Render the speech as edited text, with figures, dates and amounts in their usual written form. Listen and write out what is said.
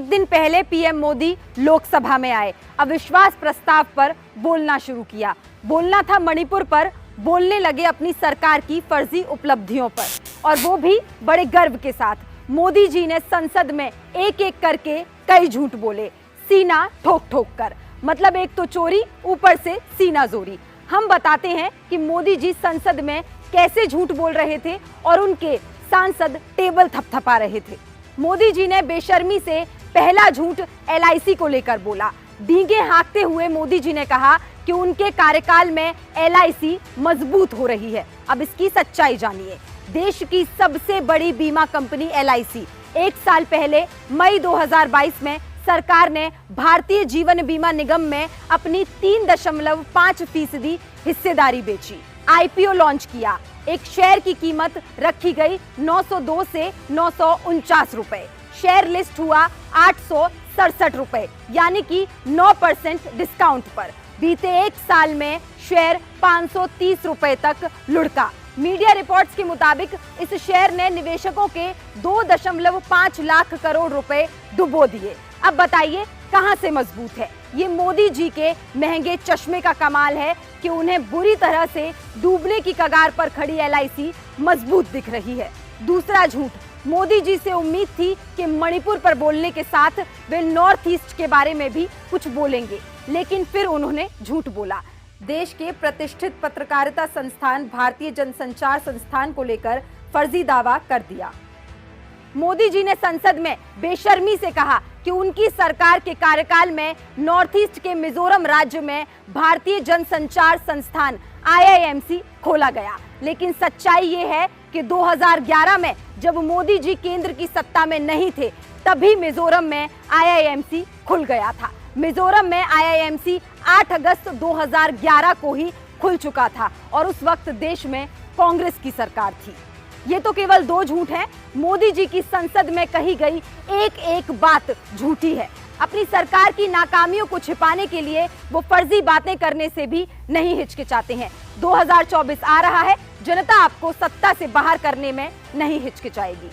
एक दिन पहले पीएम मोदी लोकसभा में आए, अविश्वास प्रस्ताव पर बोलना शुरू किया। बोलना था मणिपुर पर, बोलने लगे अपनी सरकार की फर्जी उपलब्धियों पर, और वो भी बड़े गर्व के साथ। मोदी जी ने संसद में एक एक करके कई झूठ बोले, सीना ठोक ठोक कर। मतलब एक तो चोरी, ऊपर से सीना जोरी। हम बताते हैं कि मोदी जी संसद में कैसे झूठ बोल रहे थे और उनके सांसद टेबल थपथपा रहे थे। मोदी जी ने बेशर्मी से पहला झूठ एलआईसी को लेकर बोला। डींगे हाँकते हुए मोदी जी ने कहा कि उनके कार्यकाल में एलआईसी मजबूत हो रही है। अब इसकी सच्चाई जानिए। देश की सबसे बड़ी बीमा कंपनी एलआईसी एक साल पहले मई 2022 में सरकार ने भारतीय जीवन बीमा निगम में अपनी 3.5% हिस्सेदारी बेची। आईपीओ लॉन्च किया। एक शेयर की कीमत रखी गई 902 से 949 रुपए। शेयर लिस्ट हुआ 867 रुपए, यानी कि 9% डिस्काउंट पर। बीते एक साल में शेयर 530 रुपए तक लुढ़का। मीडिया रिपोर्ट्स के मुताबिक इस शेयर ने निवेशकों के 2.5 लाख करोड़ रुपए डुबो दिए। अब बताइए कहां से मजबूत है? ये मोदी जी के महंगे चश्मे का कमाल है कि उन्हें बुरी तरह से डूबने की कगार पर खड़ी एलआईसी मजबूत दिख रही है। दूसरा झूठ, मोदी जी से उम्मीद थी कि मणिपुर पर बोलने के साथ वे नॉर्थ ईस्ट के बारे में भी कुछ बोलेंगे, लेकिन फिर उन्होंने झूठ बोला। देश के प्रतिष्ठित पत्रकारिता संस्थान भारतीय जनसंचार संस्थान को लेकर फर्जी दावा कर दिया। मोदी जी ने संसद में बेशर्मी से कहा कि उनकी सरकार के कार्यकाल में नॉर्थ ईस्ट के मिजोरम राज्य में भारतीय जनसंचार संस्थान आईआईएमसी खोला गया। लेकिन सच्चाई ये है कि 2011 में जब मोदी जी केंद्र की सत्ता में नहीं थे, तभी मिजोरम में आईआईएमसी खुल गया था। मिजोरम में आईआईएमसी 8 अगस्त 2011 को ही खुल चुका था और उस वक्त देश में कांग्रेस की सरकार थी। ये तो केवल 2 झूठ हैं। मोदी जी की संसद में कही गई एक एक बात झूठी है। अपनी सरकार की नाकामियों को छिपाने के लिए वो फर्जी बातें करने से भी नहीं हिचकिचाते हैं। 2024 आ रहा है, जनता आपको सत्ता से बाहर करने में नहीं हिचकिचाएगी।